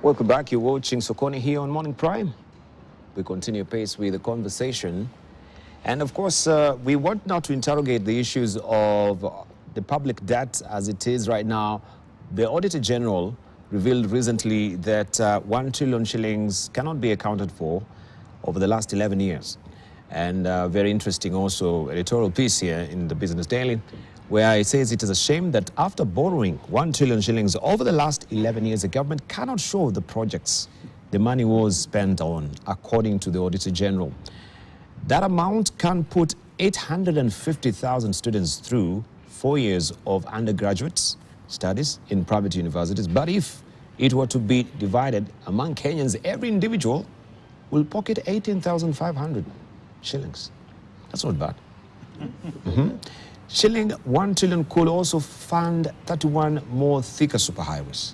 Welcome back. You're watching Sokoni here on Morning Prime. We continue pace with the conversation. And of course, we want now to interrogate the issues of the public debt as it is right now. The Auditor General revealed recently that 1 trillion shillings cannot be accounted for over the last 11 years. And very interesting also editorial piece here in the Business Daily, where it says it is a shame that after borrowing 1 trillion shillings over the last 11 years, the government cannot show the projects the money was spent on, according to the Auditor General. That amount can put 850,000 students through 4 years of undergraduate studies in private universities. But if it were to be divided among Kenyans, every individual will pocket 18,500 shillings. That's not bad. Shilling 1 trillion could also fund 31 more thicker superhighways.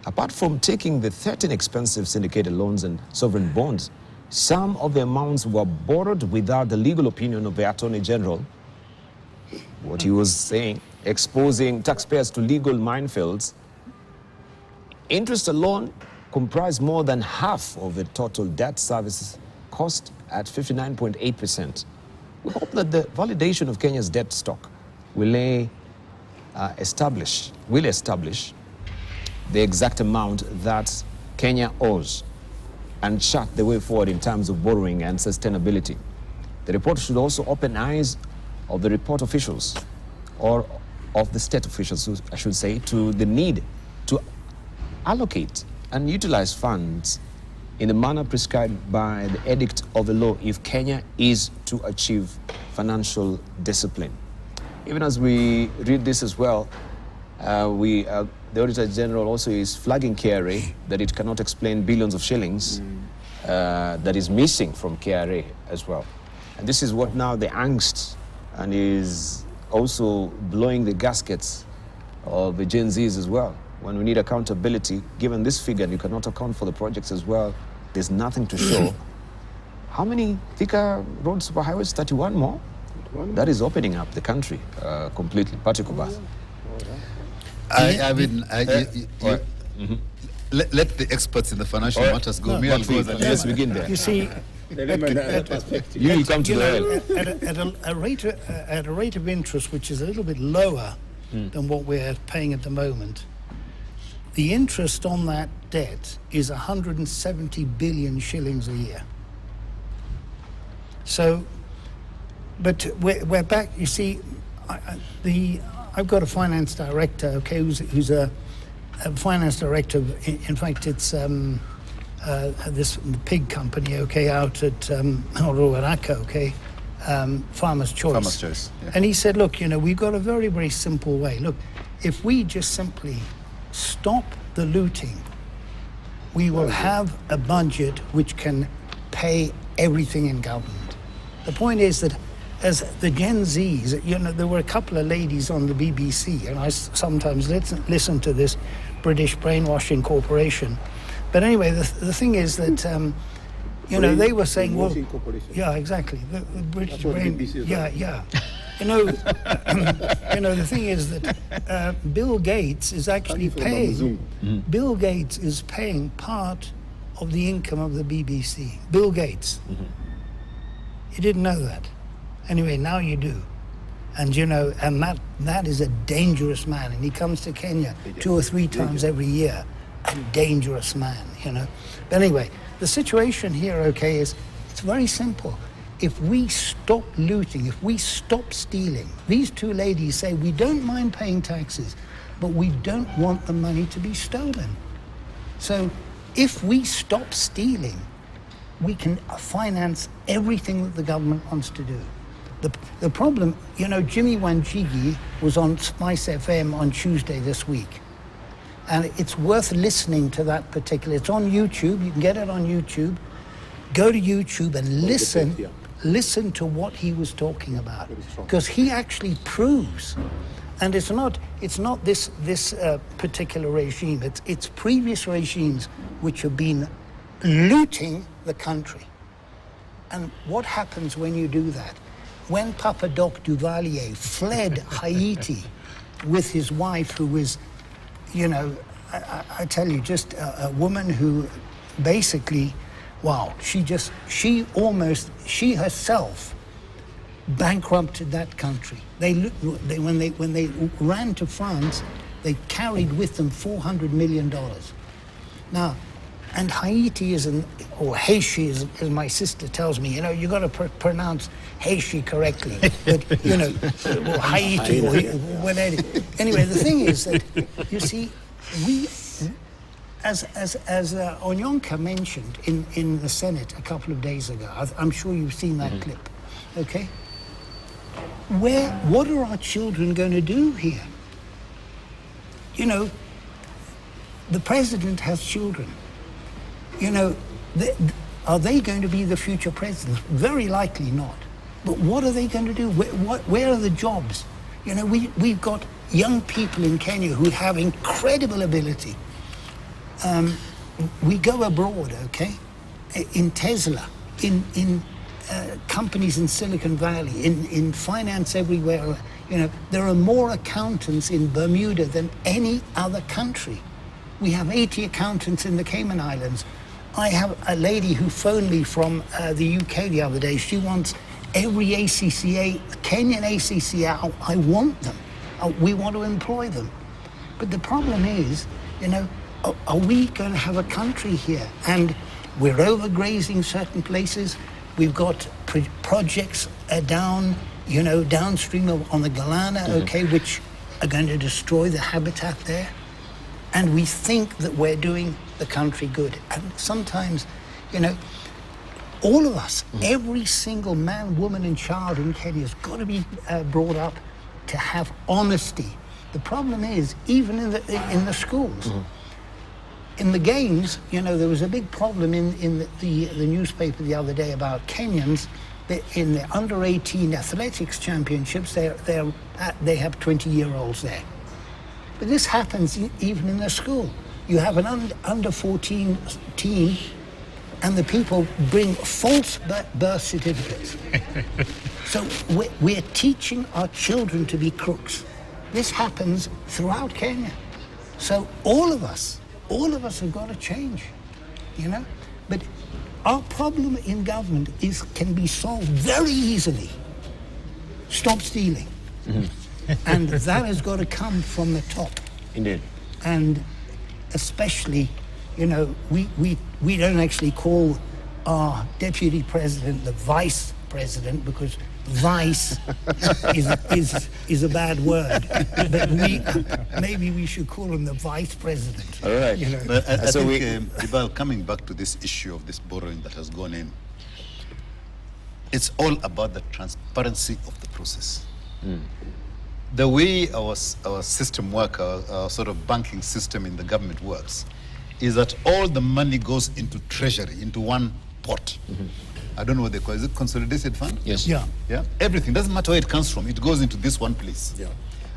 Apart from taking the 13 expensive syndicated loans and sovereign bonds, some of the amounts were borrowed without the legal opinion of the Attorney General. What he was saying, exposing taxpayers to legal minefields. Interest alone comprised more than half of the total debt service cost at 59.8%. We hope that the validation of Kenya's debt stock will establish the exact amount that Kenya owes and chart the way forward in terms of borrowing and sustainability. The report should also open eyes of the report officials, or of the state officials, I should say, to the need to allocate and utilize funds in the manner prescribed by the edict of the law if Kenya is to achieve financial discipline. Even as we read this as well, the Auditor General also is flagging KRA that it cannot explain billions of shillings that is missing from KRA as well. And this is what now the angst and is also blowing the gaskets of the Gen Zs as well. When we need accountability, given this figure, you cannot account for the projects as well, there's nothing to show. How many thicker road superhighways? 31 more? That is opening up the country completely. Patrick Bath. Let the experts in the financial matters go. Let's begin there. You see, you come to the at a rate of interest which is a little bit lower than what we're paying at the moment, the interest on that debt is 170 billion shillings a year. So, but we're back. You see, I've got a finance director, okay, who's a finance director. In fact, it's this pig company, okay, out at Ruto, okay, Farmer's Choice. Farmer's Choice. Yeah. And he said, look, you know, we've got a very, very simple way. Look, if we just simply stop the looting, we will have a budget which can pay everything in government. The point is that as the Gen Zs, you know, there were a couple of ladies on the BBC, and I sometimes listen to this British Brainwashing Corporation. But anyway, the thing is that, you know, they were saying, well, yeah, exactly, the British Brain, yeah. You know, the thing is that Bill Gates is actually paying. Bill Gates is paying part of the income of the BBC. Bill Gates. You didn't know that. Anyway, now you do. And you know, and that is a dangerous man. And he comes to Kenya 2 or 3 times every year. A dangerous man, you know. But anyway, the situation here, okay, is it's very simple. If we stop looting, if we stop stealing, these 2 ladies say we don't mind paying taxes, but we don't want the money to be stolen. So if we stop stealing, we can finance everything that the government wants to do. The problem, you know, Jimmy Wanjigi was on Spice FM on Tuesday this week. And it's worth listening to that particular, it's on YouTube, you can get it on YouTube. Go to YouTube and listen to what he was talking about. Because he actually proves, and it's not this particular regime, it's previous regimes which have been looting the country. And what happens when you do that? When Papa Doc Duvalier fled Haiti with his wife, who was, you know, I tell you, just a woman who basically, wow, she herself bankrupted that country. When they ran to France, they carried with them $400 million. Now, and Haiti or Haiti, as my sister tells me, you got to pronounce Haiti correctly, but or Haiti or whatever. Anyway, the thing is that you see, we, as Onyonka mentioned in the Senate a couple of days ago, I'm sure you've seen that clip. Okay, what are our children going to do here? The president has children. Are they going to be the future presidents? Very likely not. But what are they going to do? Where are the jobs? We've got young people in Kenya who have incredible ability. We go abroad, okay? In Tesla, in companies in Silicon Valley, in finance everywhere. There are more accountants in Bermuda than any other country. We have 80 accountants in the Cayman Islands. I have a lady who phoned me from the UK the other day. She wants every ACCA, Kenyan ACCA. I want them. We want to employ them. But the problem is, are we going to have a country here? And we're overgrazing certain places. We've got projects downstream on the Galana, okay, which are going to destroy the habitat there. And we think that we're doing the country good. And sometimes, all of us, every single man, woman, and child in Kenya has got to be brought up to have honesty. The problem is, even in the schools, in the games, there was a big problem in the newspaper the other day about Kenyans. In the under-18 athletics championships, they have 20-year-olds there. But this happens even in the school. You have an under-14 team, and the people bring false birth certificates. So we're teaching our children to be crooks. This happens throughout Kenya. So all of us have got to change, But our problem in government can be solved very easily. Stop stealing. And that has got to come from the top. Indeed. And especially, we don't actually call our deputy president the vice president because vice is a bad word. But maybe we should call him the vice president. All right. I think, Ibal, coming back to this issue of this borrowing that has gone in, it's all about the transparency of the process. The way our system works, our sort of banking system in the government works, is that all the money goes into treasury, into one pot. I don't know what they call it. Is it consolidated fund? Yes. Yeah. Yeah. Everything, doesn't matter where it comes from, it goes into this one place. Yeah.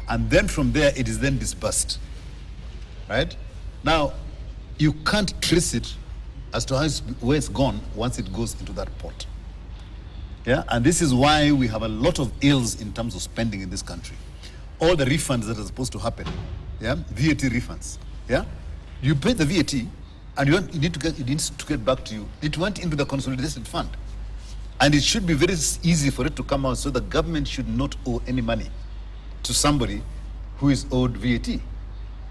And then from there, it is then disbursed. Right? Now, you can't trace it as to where it's gone once it goes into that pot. Yeah. And this is why we have a lot of ills in terms of spending in this country. All the refunds that are supposed to happen, VAT refunds, you pay the VAT, and it needs to get back to you. It went into the consolidated fund, and it should be very easy for it to come out. So the government should not owe any money to somebody who is owed VAT,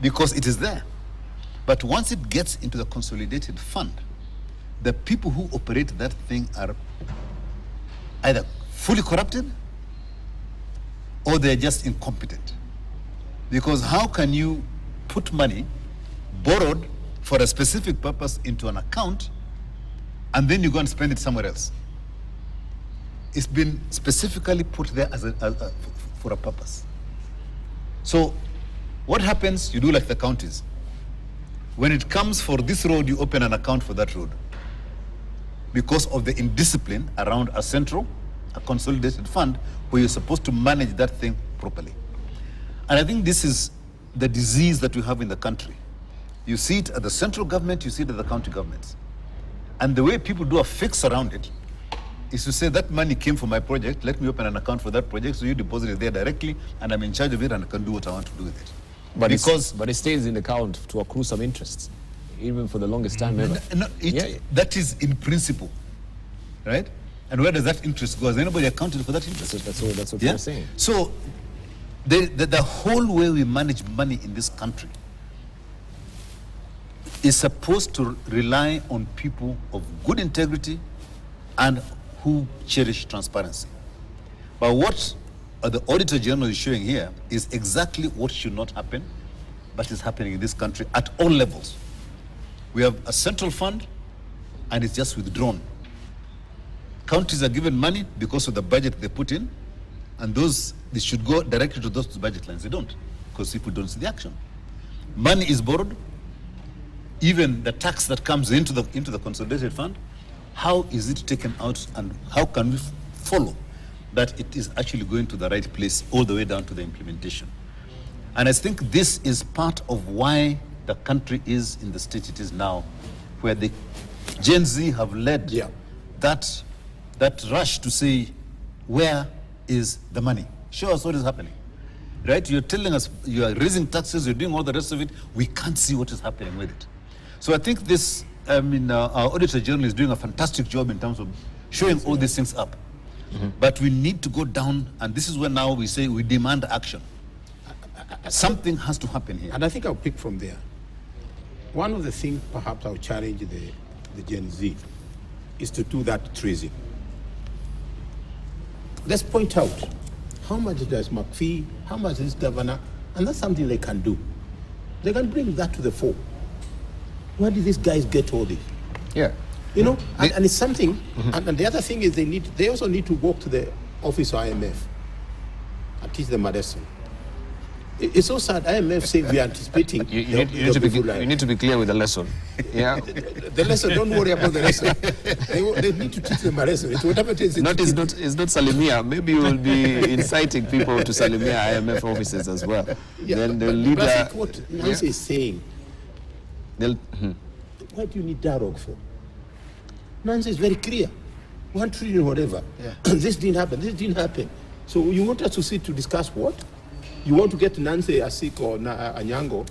because it is there. But once it gets into the consolidated fund, the people who operate that thing are either fully corrupted, or they're just incompetent. Because how can you put money borrowed for a specific purpose into an account and then you go and spend it somewhere else? It's been specifically put there for a purpose. So what happens? You do like the counties. When it comes for this road, you open an account for that road because of the indiscipline around a consolidated fund where you're supposed to manage that thing properly. And I think this is the disease that we have in the country. You see it at the central government, you see it at the county governments. And the way people do a fix around it is to say that money came for my project, let me open an account for that project, so you deposit it there directly, and I'm in charge of it and I can do what I want to do with it. But because but it stays in the account to accrue some interests, even for the longest time ever. That is in principle, right? And where does that interest go? Has anybody accounted for that interest? That's what you're saying. So the whole way we manage money in this country is supposed to rely on people of good integrity and who cherish transparency. But what the Auditor General is showing here is exactly what should not happen, but is happening in this country at all levels. We have a central fund, and it's just withdrawn. Counties are given money because of the budget they put in, and they should go directly to those budget lines. They don't, because people don't see the action. Money is borrowed. Even the tax that comes into the consolidated fund, how is it taken out, and how can we follow that it is actually going to the right place all the way down to the implementation? And I think this is part of why the country is in the state it is now, where the Gen Z have led that rush to say, where is the money? Show us what is happening. Right? You're telling us you are raising taxes, you're doing all the rest of it. We can't see what is happening with it. So I think this, our Auditor General is doing a fantastic job in terms of showing all these things up. But we need to go down, and this is where now we say we demand action. Something has to happen here. And I think I'll pick from there. One of the things perhaps I'll challenge the Gen Z is to do that treason. Let's point out how much does McPhee, how much is governor, and that's something they can do. They can bring that to the fore. Where did these guys get all this? Yeah. You know, and it's something, and the other thing is they also need to walk to the office of IMF and teach them a lesson. It's so sad. IMF say we are anticipating. You need to be clear with the lesson. Yeah. The lesson. Don't worry about the lesson. They need to teach them a lesson. It's whatever it is. It's not Salimia. Maybe you will be inciting people to Salimia IMF offices as well. Yeah, then the but leader. I think what Nancy is saying. What do you need dialogue for? Nancy is very clear. 1 trillion, whatever. Yeah. This didn't happen. This didn't happen. So you want us to sit to discuss what? You want to get Nancy Asik or Anyango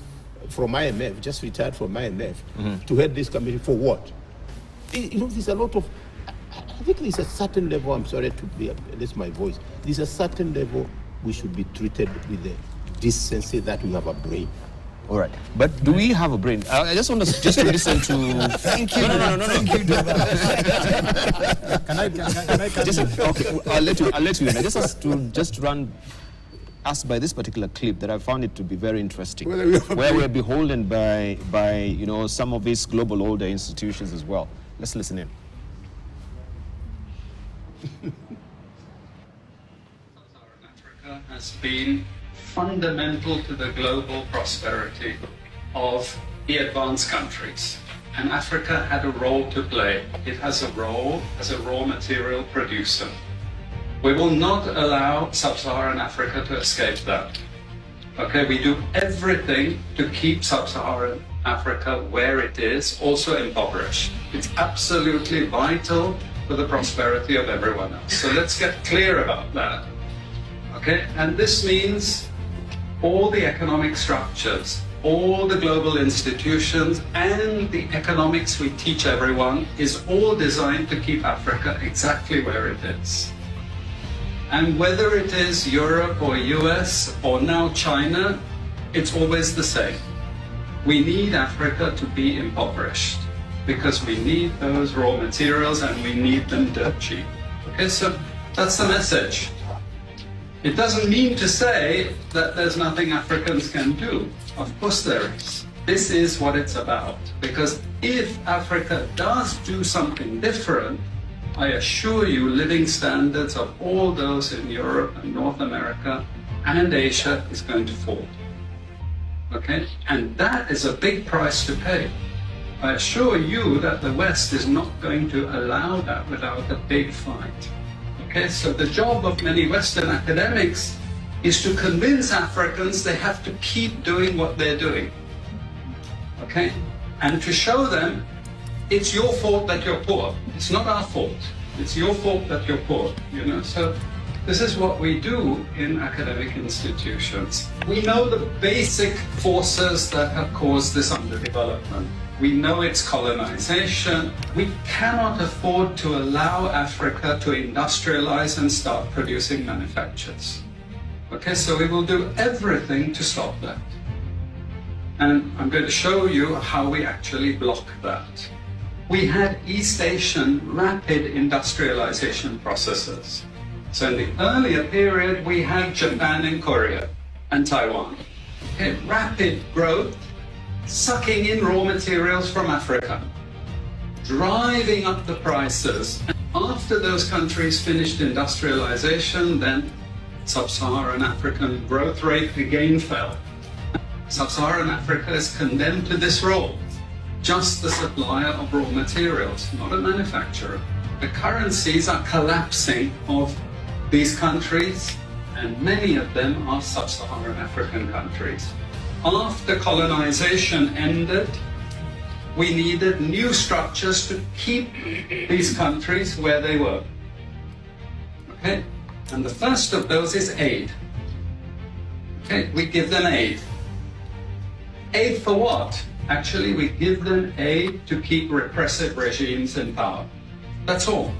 from IMF, just retired from IMF, to head this committee for what? You know, there's a lot of. I think there's a certain level. I'm sorry to be. That's my voice. There's a certain level we should be treated with the decency that we have a brain. All right, but do we have a brain? I just want us just to listen to. Thank you. No. Thank you, Can I okay, I'll let you in. I just have to just run us by this particular clip that I found it to be very interesting, where we're beholden by some of these global older institutions as well. Let's listen in. Sub-Saharan Africa has been fundamental to the global prosperity of the advanced countries. And Africa had a role to play. It has a role as a raw material producer. We will not allow Sub-Saharan Africa to escape that. Okay, we do everything to keep Sub-Saharan Africa where it is, also impoverished. It's absolutely vital for the prosperity of everyone else. So let's get clear about that. Okay, and this means all the economic structures, all the global institutions, and the economics we teach everyone is all designed to keep Africa exactly where it is. And whether it is Europe or US or now China, it's always the same. We need Africa to be impoverished because we need those raw materials and we need them dirt cheap. Okay, so that's the message. It doesn't mean to say that there's nothing Africans can do. Of course there is. This is what it's about. Because if Africa does do something different, I assure you living standards of all those in Europe and North America and Asia is going to fall. Okay? And that is a big price to pay. I assure you that the West is not going to allow that without a big fight. Okay, so the job of many Western academics is to convince Africans they have to keep doing what they're doing. Okay? And to show them it's your fault that you're poor. It's not our fault. It's your fault that you're poor. So This is what we do in academic institutions. We know the basic forces that have caused this underdevelopment. We know it's colonization. We cannot afford to allow Africa to industrialize and start producing manufactures. Okay, so we will do everything to stop that. And I'm going to show you how we actually block that. We had East Asian rapid industrialization processes. So in the earlier period, we had Japan and Korea and Taiwan. Okay, rapid growth, sucking in raw materials from Africa, driving up the prices. And after those countries finished industrialization, then sub-Saharan African growth rate again fell. Sub-Saharan Africa is condemned to this role, just the supplier of raw materials, not a manufacturer. The currencies are collapsing of these countries, and many of them are sub-Saharan African countries. After colonization ended, we needed new structures to keep these countries where they were. Okay? And the first of those is aid. Okay, we give them aid. Aid for what? Actually, we give them aid to keep repressive regimes in power. That's all.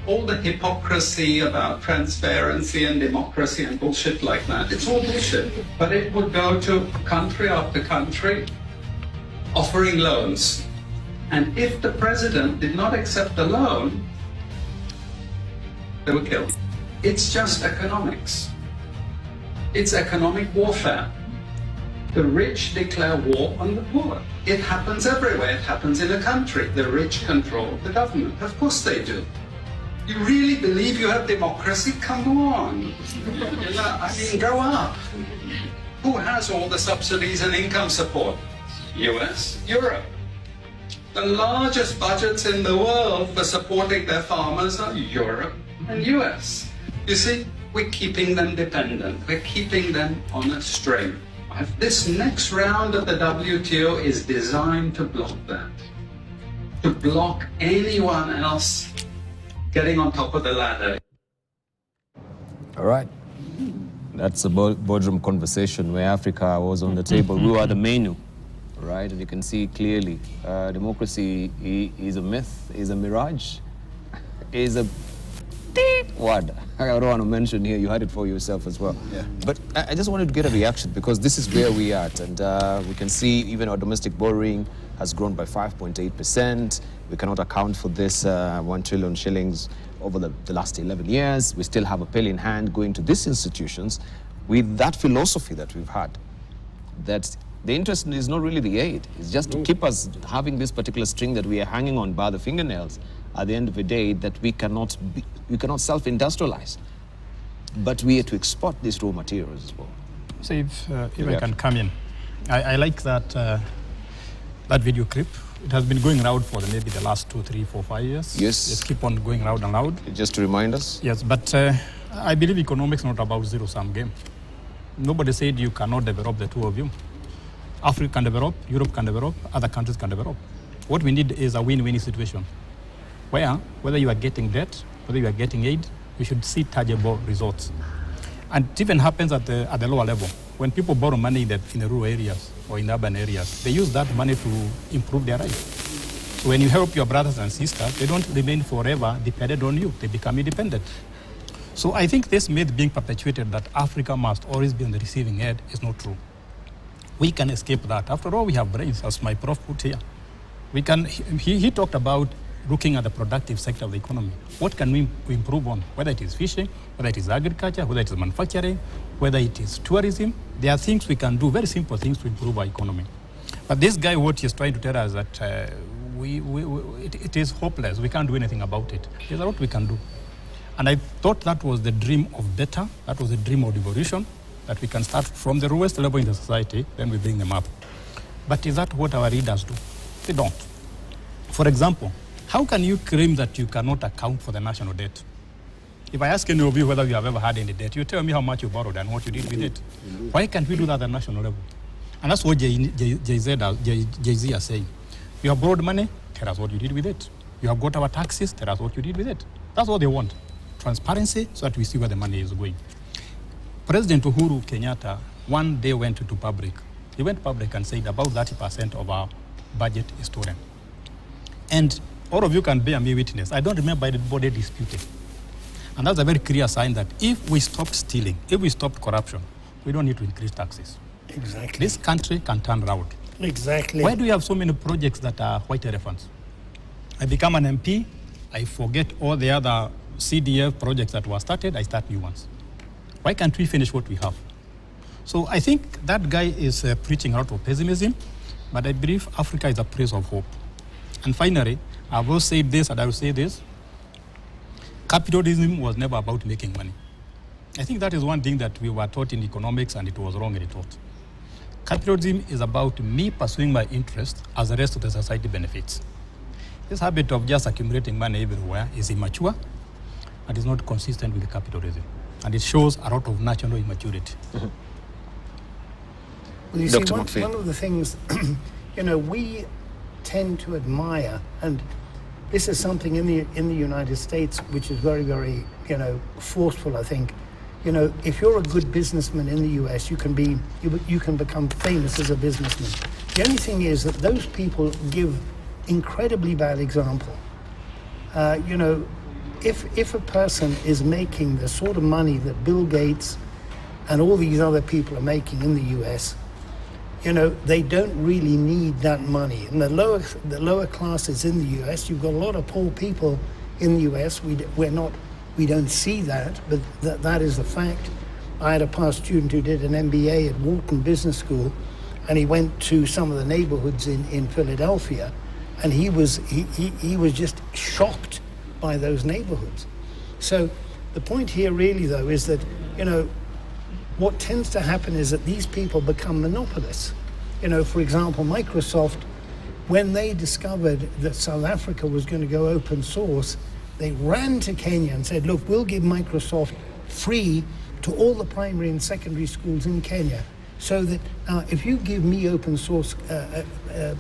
All the hypocrisy about transparency and democracy and bullshit like that, it's all bullshit. But it would go to country after country offering loans. And if the president did not accept the loan, they were killed. It's just economics. It's economic warfare. The rich declare war on the poor. It happens everywhere. It happens in a country. The rich control the government. Of course they do. You really believe you have democracy? Come on. I mean, grow up. Who has all the subsidies and income support? US, Europe. The largest budgets in the world for supporting their farmers are Europe and US. You see, we're keeping them dependent. We're keeping them on a string. This next round of the WTO is designed to block that. To block anyone else getting on top of the ladder. All right. That's a boardroom conversation where Africa was on the table. We were the menu, right? And you can see clearly democracy is a myth, is a mirage, is a word. I don't want to mention here, you had it for yourself as well. Yeah. But I just wanted to get a reaction because this is where we are at. And we can see even our domestic borrowing has grown by 5.8%. We cannot account for this 1 trillion shillings over the last 11 years. We still have a pill in hand going to these institutions with that philosophy that we've had, that the interest is not really the aid. It's just to keep us having this particular string that we are hanging on by the fingernails at the end of the day, that we cannot self-industrialize. But we are to export these raw materials as well. So if I can come in, I like that video clip. It has been going around for maybe the last 2, 3, 4, 5 years. Yes. Just keep on going loud and loud. Just to remind us? Yes, but I believe economics is not about zero-sum game. Nobody said you cannot develop the two of you. Africa can develop, Europe can develop, other countries can develop. What we need is a win-win situation, where whether you are getting debt, whether you are getting aid, you should see tangible results. And it even happens at the lower level. When people borrow money in the rural areas or in urban areas, they use that money to improve their life. So when you help your brothers and sisters, they don't remain forever dependent on you. They become independent. So I think this myth being perpetuated that Africa must always be on the receiving end is not true. We can escape that. After all, we have brains, as my prof put here. We can. He talked about looking at the productive sector of the economy. What can we improve on? Whether it is fishing, whether it is agriculture, whether it is manufacturing, whether it is tourism, there are things we can do, very simple things to improve our economy. But this guy, what he's trying to tell us that it is hopeless. We can't do anything about it. There's a lot we can do. And I thought that was the dream of better, that was the dream of devolution, that we can start from the lowest level in the society, then we bring them up. But is that what our leaders do? They don't. For example, how can you claim that you cannot account for the national debt? If I ask any of you whether you have ever had any debt, you tell me how much you borrowed and what you did with it. Why can't we do that at the national level? And that's what Jay-Z are saying. You have borrowed money, tell us what you did with it. You have got our taxes, tell us what you did with it. That's what they want. transparency so that we see where the money is going. President Uhuru Kenyatta one day went to public. He went public and said about 30% of our budget is stolen. And all of you can bear me witness. I don't remember anybody disputing. And that's a very clear sign that if we stopped stealing, if we stopped corruption, we don't need to increase taxes. Exactly. This country can turn around. Exactly. Why do we have so many projects that are white elephants? I become an MP, I forget all the other CDF projects that were started, I start new ones. Why can't we finish what we have? So I think that guy is preaching a lot of pessimism, but I believe Africa is a place of hope. And finally, I will say this and I will say this. Capitalism was never about making money. I think that is one thing that we were taught in economics and it was wrongly taught. Capitalism is about me pursuing my interest as the rest of the society benefits. This habit of just accumulating money everywhere is immature and is not consistent with capitalism. And it shows a lot of national immaturity. Well, you Dr. see, one of the things, we tend to admire, and this is something in the United States which is very, very, forceful, I think. If you're a good businessman in the US, you can become famous as a businessman. The only thing is that those people give incredibly bad example. If a person is making the sort of money that Bill Gates and all these other people are making in the US, they don't really need that money. And the lower classes in the US, you've got a lot of poor people in the US. We don't see that, but that is the fact. I had a past student who did an MBA at Wharton Business School, and he went to some of the neighborhoods in Philadelphia, and he was just shocked by those neighborhoods. So the point here really, though, is that, what tends to happen is that these people become monopolists. For example, Microsoft, when they discovered that South Africa was going to go open source, they ran to Kenya and said, look, we'll give Microsoft free to all the primary and secondary schools in Kenya, so that if you give me open source, an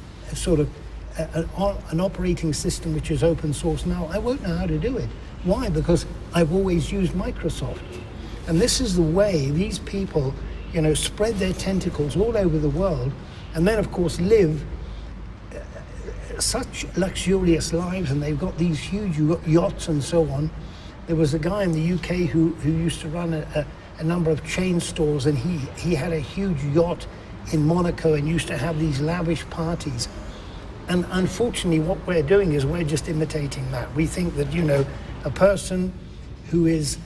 operating system which is open source now, I won't know how to do it. Why? Because I've always used Microsoft. And this is the way these people, spread their tentacles all over the world, and then, of course, live such luxurious lives, and they've got these huge yachts and so on. There was a guy in the UK who used to run a number of chain stores, and he had a huge yacht in Monaco and used to have these lavish parties. And unfortunately, what we're doing is we're just imitating that. We think that, a person who is,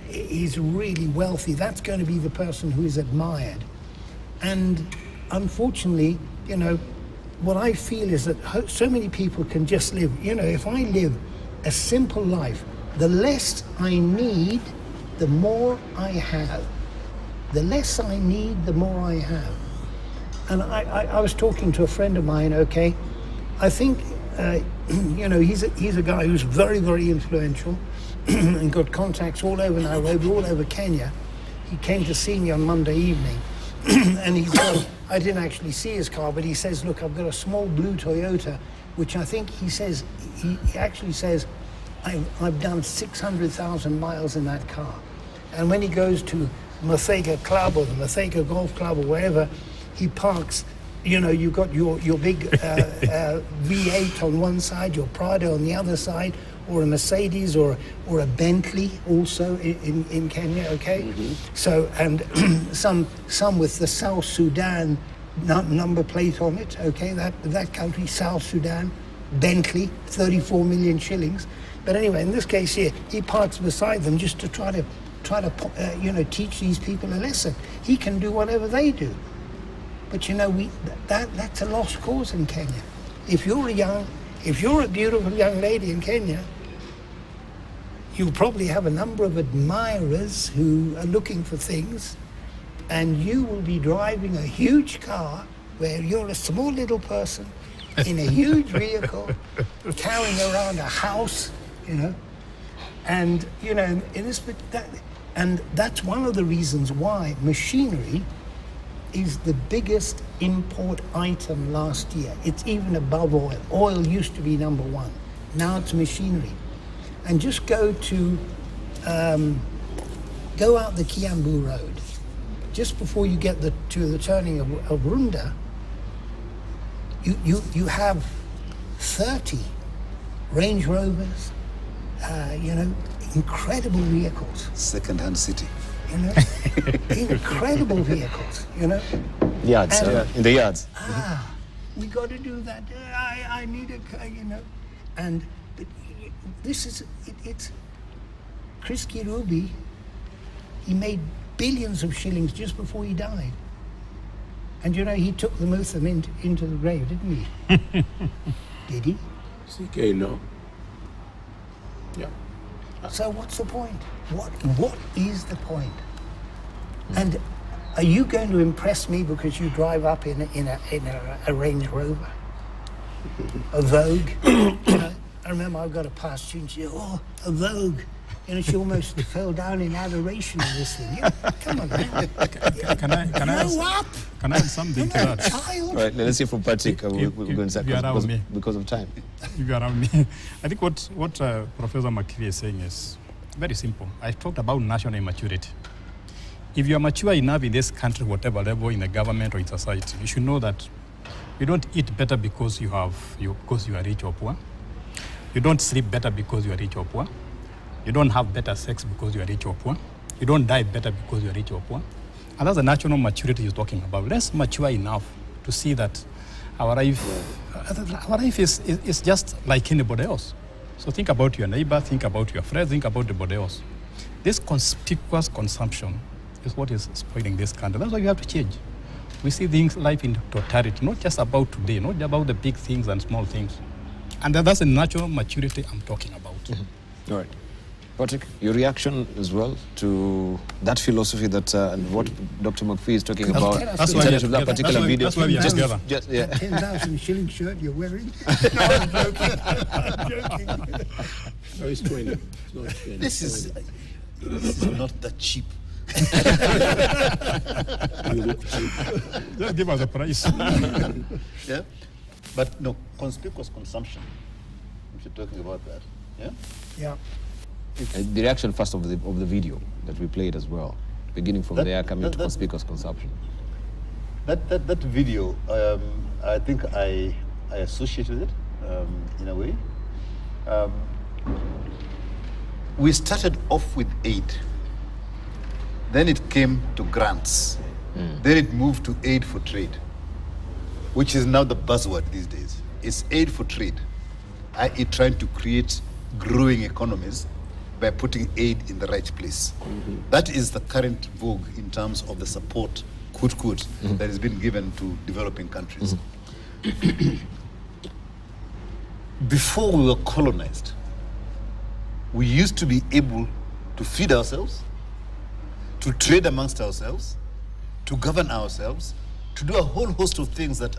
is really wealthy, that's going to be the person who is admired. And unfortunately, what I feel is that so many people can just live, if I live a simple life, the less I need, the more I have. The less I need, the more I have. And I was talking to a friend of mine, okay? I think, he's a guy who's very, very influential and got contacts all over Nairobi, all over Kenya. He came to see me on Monday evening and he said, I didn't actually see his car, but he says, look, I've got a small blue Toyota, which I think he actually says, I've done 600,000 miles in that car. And when he goes to Muthaiga Club or the Muthaiga Golf Club or wherever, he parks, you've got your big V8 on one side, your Prado on the other side, or a Mercedes or a Bentley also in Kenya, okay? Mm-hmm. So, and some with the South Sudan number plate on it, okay? That country, South Sudan, Bentley, 34 million shillings. But anyway, in this case here, he parks beside them just to try to teach these people a lesson. He can do whatever they do. But that's a lost cause in Kenya. If you're a beautiful young lady in Kenya, you'll probably have a number of admirers who are looking for things, and you will be driving a huge car where you're a small little person in a huge vehicle, carrying around a house, and and that's one of the reasons why machinery is the biggest import item last year. It's even above oil. Oil used to be number one. Now it's machinery. and just go to, go out the Kiambu Road, just before you get to the turning of Runda, you have 30 Range Rovers, incredible vehicles. Second-hand city. Incredible vehicles, Yards, in the yards. We got to do that. I need a, and this is, it's Chris Kirubi, he made billions of shillings just before he died. And he took the Mutham into the grave, didn't he? Did he? CK, no. Yeah. So what's the point? What is the point? And are you going to impress me because you drive up in a Range Rover, a Vogue? I remember I got a past and she said, "Oh, a Vogue." She almost fell down in adoration of this thing. Come on, man. Can I add something to that? Child. Right, let's hear from Patrick. We're going to because of time. If you're around me. I think what Professor McKinney is saying is very simple. I talked about national immaturity. If you are mature enough in this country, whatever level, in the government or in society, you should know that you don't eat better because you are rich or poor. You don't sleep better because you are rich or poor. You don't have better sex because you are rich or poor. You don't die better because you are rich or poor. And that's the national maturity he's talking about. Let's mature enough to see that our life is just like anybody else. So think about your neighbor, think about your friends, think about everybody else. This conspicuous consumption is what is spoiling this country. That's why you have to change. We see life in totality, not just about today, not about the big things and small things. And that's the natural maturity I'm talking about. All right. Patrick, your reaction as well to that philosophy that and what Dr. McPhee is talking about in terms of that particular video. That's why we are together. That 10,000 shilling shirt you're wearing? No, I'm joking. I'm joking. No, it's 20. It's not 20. This is not that cheap. You look cheap. Just give us a price. Yeah, but no, conspicuous consumption. If you're talking about that, yeah. Yeah. The reaction first of the video that we played as well, beginning from there, coming to conspicuous consumption. That video, I think I associated it in a way. We started off with aid. Then it came to grants. Then it moved to aid for trade, which is now the buzzword these days. It's aid for trade, i.e. trying to create growing economies by putting aid in the right place. That is the current vogue in terms of the support, quote, that has been given to developing countries. Before we were colonized, we used to be able to feed ourselves, to trade amongst ourselves, to govern ourselves, to do a whole host of things that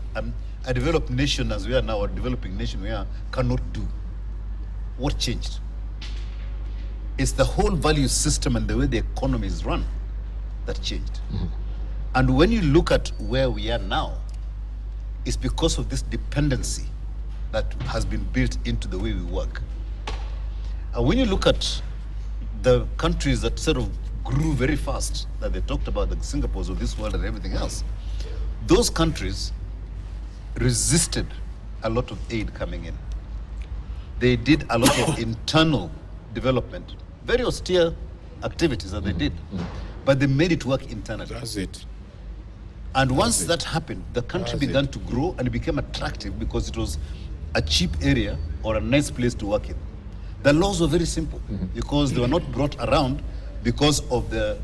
a developed nation as we are now, a developing nation we are, cannot do. What changed? It's the whole value system and the way the economy is run that changed. And when you look at where we are now, it's because of this dependency that has been built into the way we work. And when you look at the countries that sort of grew very fast, that they talked about, the Singapores of this world and everything else, those countries resisted a lot of aid coming in. They did a lot of internal development, very austere activities that they did, but they made it work internally. That's it. And once that happened, the country began to grow and it became attractive because it was a cheap area or a nice place to work in. The laws were very simple because they were not brought around because of the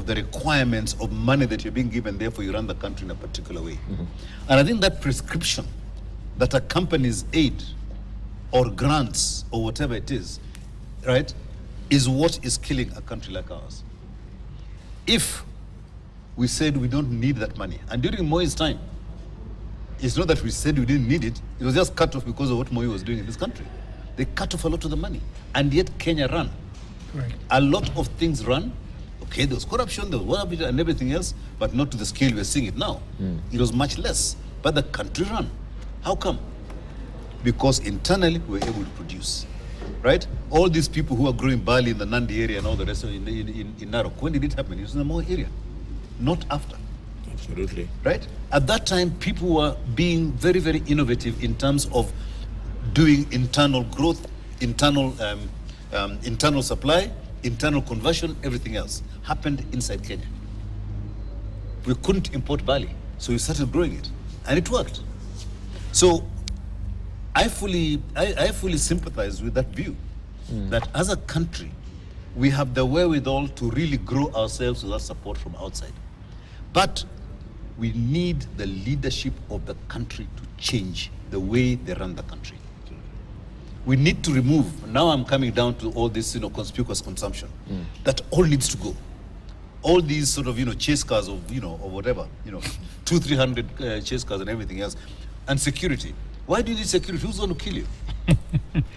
requirements of money that you're being given, therefore you run the country in a particular way. And I think that prescription that accompanies aid or grants or whatever it is, right, is what is killing a country like ours. If we said we don't need that money, and during Moi's time, it's not that we said we didn't need it, it was just cut off because of what Moi was doing in this country. They cut off a lot of the money, and yet Kenya ran. Right. A lot of things ran. Okay, there was corruption, there was water and everything else, but not to the scale we're seeing it now. It was much less, but the country ran. How come? Because internally we were able to produce. right? All these people who are growing barley in the Nandi area and all the rest of in Narok, when did it happen? It was in the Moi area, not after. Absolutely. Right? At that time, people were being very, very innovative in terms of doing internal growth, internal supply, internal conversion, everything else happened inside Kenya. We couldn't import barley, so we started growing it, and it worked. So I fully sympathize with that view, that as a country, we have the wherewithal to really grow ourselves without support from outside. But we need the leadership of the country to change the way they run the country. We need to remove, now I'm coming down to all this, conspicuous consumption, that all needs to go. All these sort of, chase cars of, or whatever, 200-300 chase cars and everything else, and security. Why do you need security? Who's going to kill you?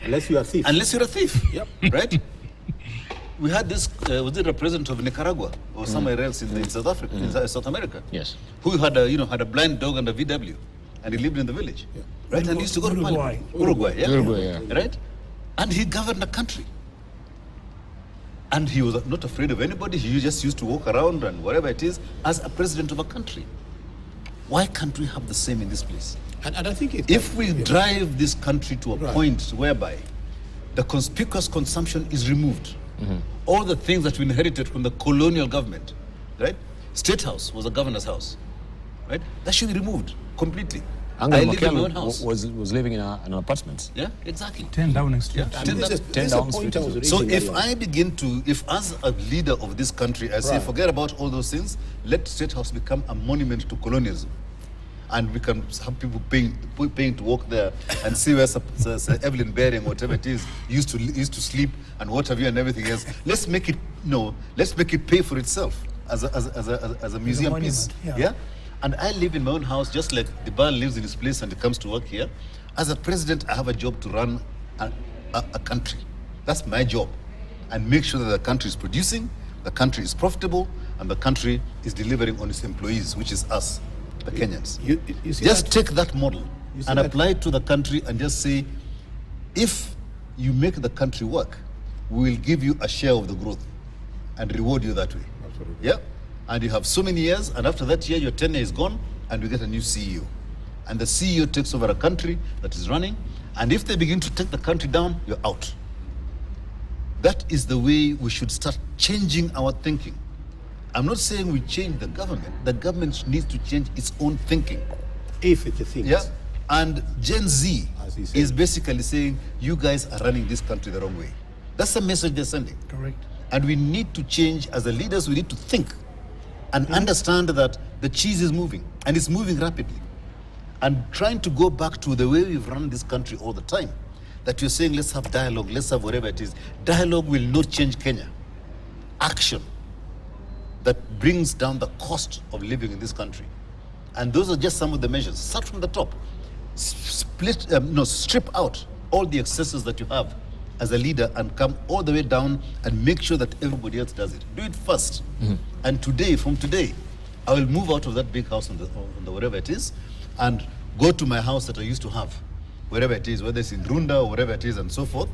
Unless you are a thief. Unless you're a thief. Yep. Right? We had this, was it a president of Nicaragua or somewhere else in South Africa, in South America? Yes. Who had a blind dog and a VW, and he lived in the village, right? And he used to go to Uruguay, yeah? Uruguay, yeah. Right? And he governed the country. And he was not afraid of anybody. He just used to walk around and whatever it is as a president of a country. Why can't we have the same in this place? And I think if we drive this country to a point whereby the conspicuous consumption is removed, all the things that we inherited from the colonial government, right? State House was a governor's house, right? That should be removed completely. Angela I live in my own Merkel house. was living in an apartment. Yeah, exactly. 10 Downing Street. Yeah. There's a point I was raising So if earlier. I begin to, if as a leader of this country, I say, forget about all those things, let State House become a monument to colonialism. And we can have people paying to walk there and see where Sir Evelyn Baring, whatever it is, used to sleep and what have you and everything else. Let's make it let's make it pay for itself as a museum piece. Yeah. And I live in my own house, just like the bar lives in his place and he comes to work here. As a president, I have a job to run a country. That's my job. And make sure that the country is producing, the country is profitable, and the country is delivering on its employees, which is us, the Kenyans. You see just that? take that model and that? apply it to the country and just say, if you make the country work, we will give you a share of the growth and reward you that way. Absolutely. Yeah? And you have so many years, and after that year, your tenure is gone, and we get a new CEO. And the CEO takes over a country that is running, and if they begin to take the country down, you're out. That is the way we should start changing our thinking. I'm not saying we change the government. The government needs to change its own thinking. If it thinks. Yeah? And Gen Z As he said. is basically saying, you guys are running this country the wrong way. That's the message they're sending. Correct. And we need to change, as the leaders, we need to think and understand that the cheese is moving, and it's moving rapidly. And trying to go back to the way we've run this country all the time, that you're saying, let's have dialogue, let's have whatever it is. Dialogue will not change Kenya. Action that brings down the cost of living in this country. And those are just some of the measures. Start from the top. Strip out all the excesses that you have as a leader and come all the way down and make sure that everybody else does it. Do it first. And from today, I will move out of that big house on the whatever it is and go to my house that I used to have, wherever it is, whether it's in Runda or whatever it is and so forth.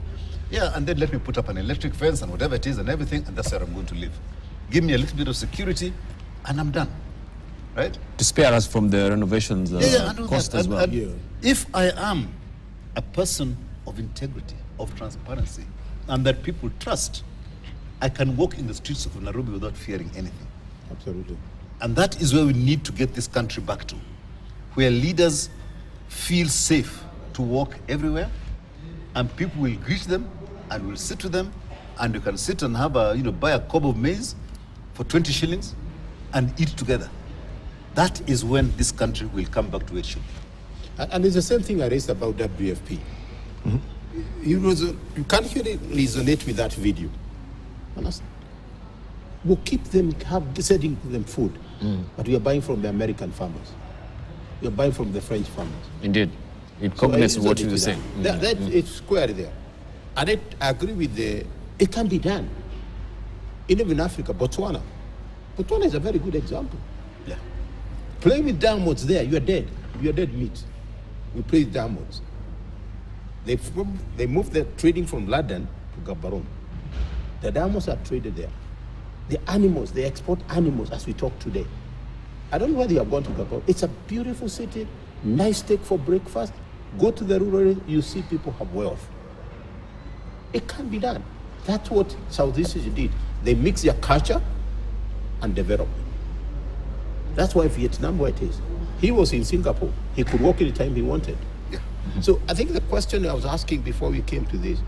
Yeah, and then let me put up an electric fence and whatever it is and everything, and that's where I'm going to live. Give me a little bit of security and I'm done. Right? To spare us from the renovations I know cost that. as well. And if I am a person of integrity, of transparency, and that people trust, I can walk in the streets of Nairobi without fearing anything. Absolutely. And that is where we need to get this country back to, where leaders feel safe to walk everywhere, and people will greet them and will sit with them, and you can sit and have buy a cob of maize for 20 shillings and eat together. That is when this country will come back to where it should be. And it's the same thing I raised about WFP. You can't really resonate with that video. Understand? We'll keep them, sending them food, but we are buying from the American farmers. We are buying from the French farmers. Indeed. It cognates So what you were saying. That it's square there. And I agree with it can be done. Even in Africa, Botswana. Botswana is a very good example. Yeah. Play with diamonds there, you are dead. You are dead meat. We play with diamonds. They moved the trading from London to Gaborone. The diamonds are traded there. The animals, they export animals as we talk today. I don't know whether you have gone to Gaborone. It's a beautiful city, nice steak for breakfast. Go to the rural area, you see people have wealth. It can be done. That's what Southeast Asia did. They mix their culture and development. That's why Vietnam, where it is. He was in Singapore. He could walk anytime he wanted. Yeah. So I think the question I was asking before we came to this,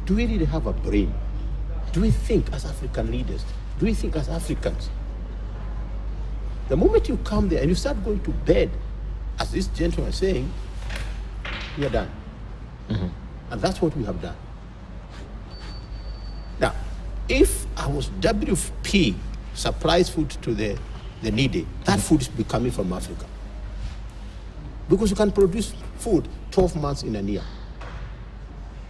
do we really have a brain? Do we think as African leaders? Do we think as Africans? The moment you come there and you start going to bed, as this gentleman is saying, we are done. And that's what we have done. Now, if I was WFP supplies food to the needy, that food is becoming from Africa. Because you can produce food 12 months in a year.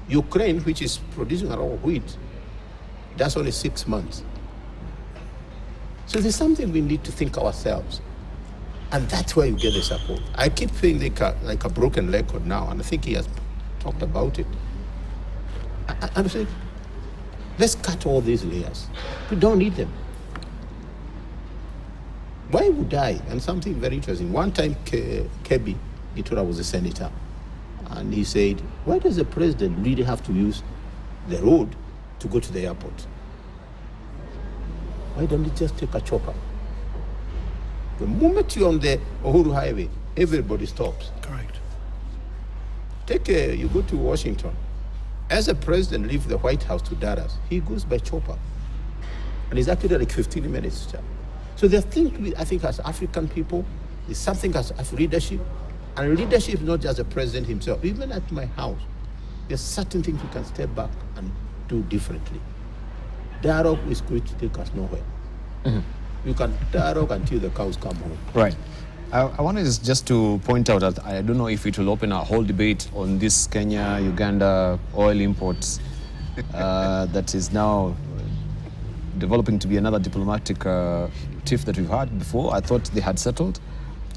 Ukraine, which is producing a lot of wheat, that's only 6 months. So there's something we need to think ourselves. And that's where you get the support. I keep feeling like a broken record now, and I think he has talked about it. I'm saying, let's cut all these layers. We don't need them. Why would I? And something very interesting. One time, Kebi Gitura was a senator, and he said, why does the president really have to use the road to go to the airport? Why don't he just take a chopper? The moment you're on the Uhuru Highway, everybody stops. Correct. You go to Washington. As a president leaves the White House to Dallas, he goes by chopper. And it's actually like 15 minutes. So there are things, I think, as African people, there's something as leadership. And leadership is not just the president himself. Even at my house, there's certain things we can step back and do differently. Dialogue is going to take us nowhere. You can dialogue until the cows come home. Right. I wanted just to point out that I don't know if it will open a whole debate on this Kenya-Uganda oil imports that is now developing to be another diplomatic tiff that we've had before. I thought they had settled.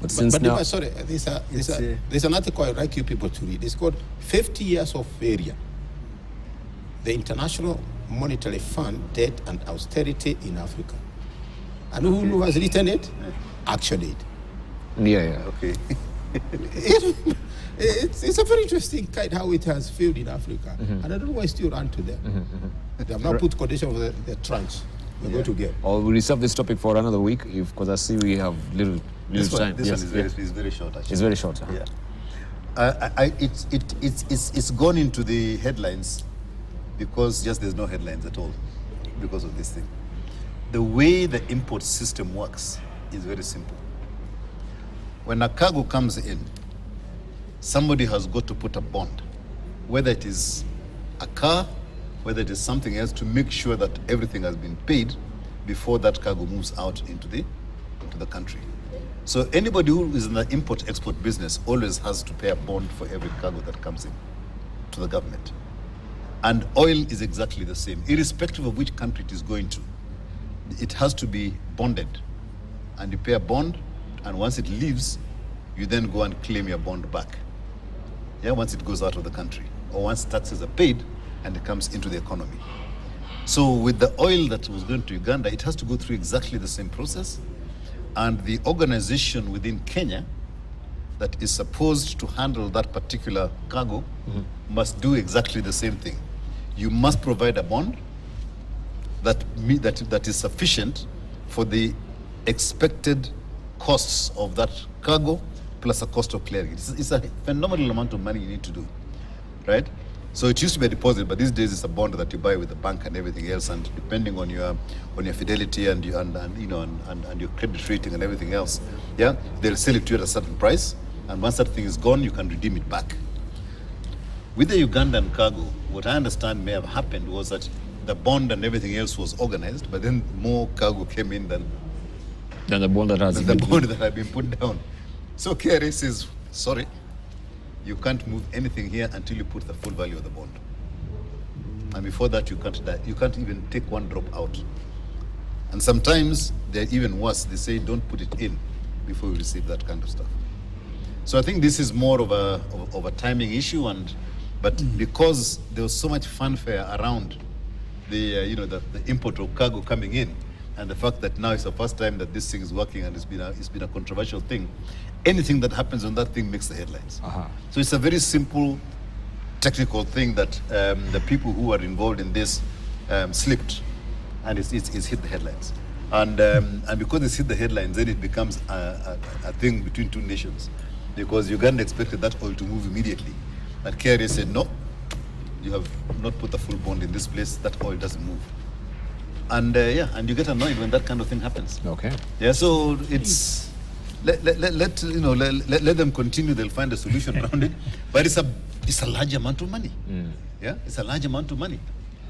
But since now... Sorry, there's an article I'd like you people to read. It's called 50 Years of Failure. The International Monetary Fund, Debt and Austerity in Africa. And who has written it? ActionAid. Yeah. Okay. It's a very interesting kind how it has failed in Africa. And I don't know why I still run to them. They have now put condition of the tranche we're going to get. Or we reserve this topic for another week, because I see we have little time. This one is very short, actually. It's very short. Huh? Yeah. It's gone into the headlines because just there's no headlines at all because of this thing. The way the import system works is very simple. When a cargo comes in, somebody has got to put a bond, whether it is a car, whether it is something else, to make sure that everything has been paid before that cargo moves out into the country. So anybody who is in the import-export business always has to pay a bond for every cargo that comes in to the government. And oil is exactly the same, irrespective of which country it is going to. It has to be bonded, and you pay a bond, and once it leaves, you then go and claim your bond back. Yeah, once it goes out of the country, or once taxes are paid and it comes into the economy. So with the oil that was going to Uganda, it has to go through exactly the same process, and the organization within Kenya that is supposed to handle that particular cargo must do exactly the same thing. You must provide a bond that is sufficient for the expected costs of that cargo plus a cost of clearing. It's a phenomenal amount of money you need to do, right? So it used to be a deposit, but these days it's a bond that you buy with the bank and everything else, and depending on your fidelity and your credit rating and everything else, yeah, they'll sell it to you at a certain price, and once that thing is gone, you can redeem it back. With the Ugandan cargo, what I understand may have happened was that the bond and everything else was organized, but then more cargo came in than the bond that had been put down. So KRA says, sorry, you can't move anything here until you put the full value of the bond. And before that, you can't even take one drop out. And sometimes they're even worse. They say, don't put it in before you receive that kind of stuff. So I think this is more of a timing issue, and But because there was so much fanfare around the import of cargo coming in, and the fact that now it's the first time that this thing is working and it's been a controversial thing, anything that happens on that thing makes the headlines. So it's a very simple technical thing that the people who are involved in this slipped, and it's hit the headlines. And because it's hit the headlines, then it becomes a thing between two nations. Because Uganda expected that oil to move immediately. But KRA said, no, you have not put a full bond in this place, that oil doesn't move. And and you get annoyed when that kind of thing happens. Okay. Yeah, so it's, let them continue, they'll find a solution around it. But it's a large amount of money. Yeah, it's a large amount of money.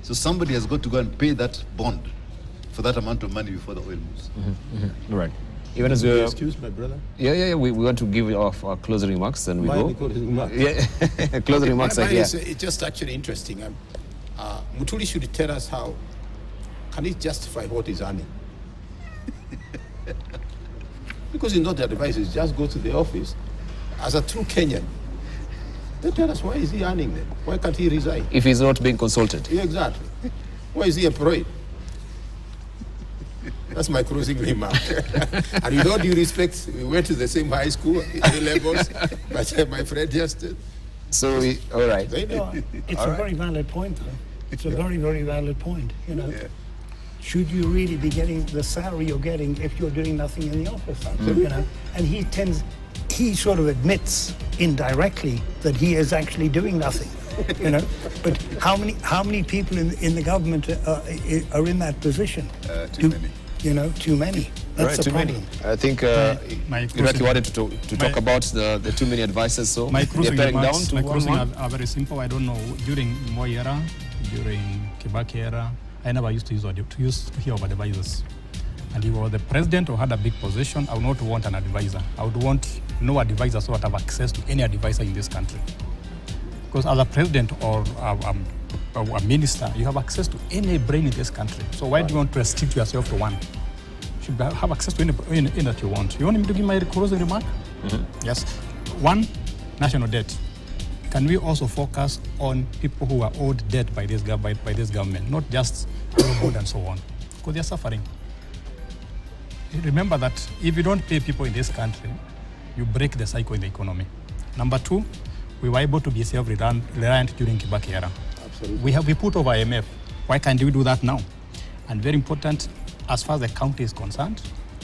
So somebody has got to go and pay that bond for that amount of money before the oil moves. Right. Even as we Excuse my brother. Yeah. We want to give our closing remarks, then we go. Closing remarks. Yeah, closing remarks. It's just actually interesting. Mutuli should tell us how can he justify what he's earning. Because he's not the advisor, he just go to the office as a true Kenyan. Then tell us, why is he earning them? Why can't he resign? If he's not being consulted. Yeah, exactly. Why is he employed? That's my closing remark. And with all due respect, we went to the same high school, A levels, but my friend just... So, all right. It's a very valid point, though. It's a very, very valid point, you know. Yeah. Should you really be getting the salary you're getting if you're doing nothing in the office? You know? And he sort of admits indirectly that he is actually doing nothing, you know. But how many people in the government are in that position? Too many. You know, too many. That's the problem. I think Rigathi wanted to talk about the too many advisors. So my cruising remarks, down my to cruising one. are very simple. I don't know, during Moi era, during Kibaki era, I never used to hear of advisors. And if I was the president or had a big position, I would not want an advisor. I would want no advisor so I have access to any advisor in this country. Because as a president or a minister, you have access to any brain in this country. So why do you want to restrict yourself to one? You should have access to any that you want. You want me to give my closing remark? Yes. One, national debt. Can we also focus on people who are owed debt by this government, not just board and so on, because they're suffering. Remember that if you don't pay people in this country, you break the cycle in the economy. Number two, we were able to be self-reliant during Kibaki era. Absolutely. We put over IMF. Why can't we do that now? And very important, as far as the county is concerned,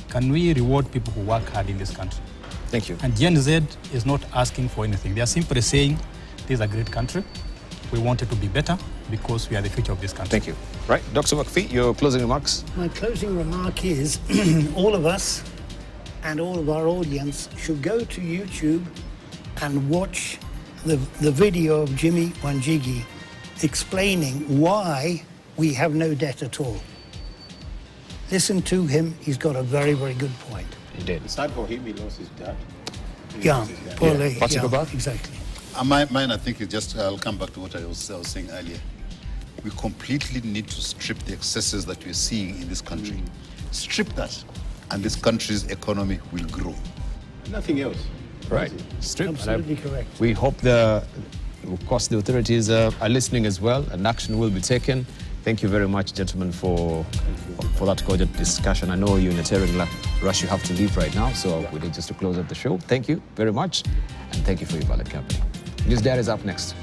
can we reward people who work hard in this country? Thank you. And Gen Z is not asking for anything. They are simply saying, this is a great country. We want it to be better because we are the future of this country. Thank you. Right, Dr. McPhee, your closing remarks? My closing remark is all of us and all of our audience should go to YouTube and watch the video of Jimmy Wanjigi explaining why we have no debt at all. Listen to him. He's got a very, very good point. He did. It's sad for him, he lost his dad. Poorly. Exactly. Mine, I think, is just, I'll come back to what I was saying earlier. We completely need to strip the excesses that we're seeing in this country. Strip that, and this country's economy will grow. Nothing else. Right. Strip. Absolutely correct. We hope of course, the authorities are listening as well, and action will be taken. Thank you very much, gentlemen, for that cogent discussion. I know you're in a tearing rush. You have to leave right now, so we need just to close up the show. Thank you very much, and thank you for your valid company. News Diary is up next.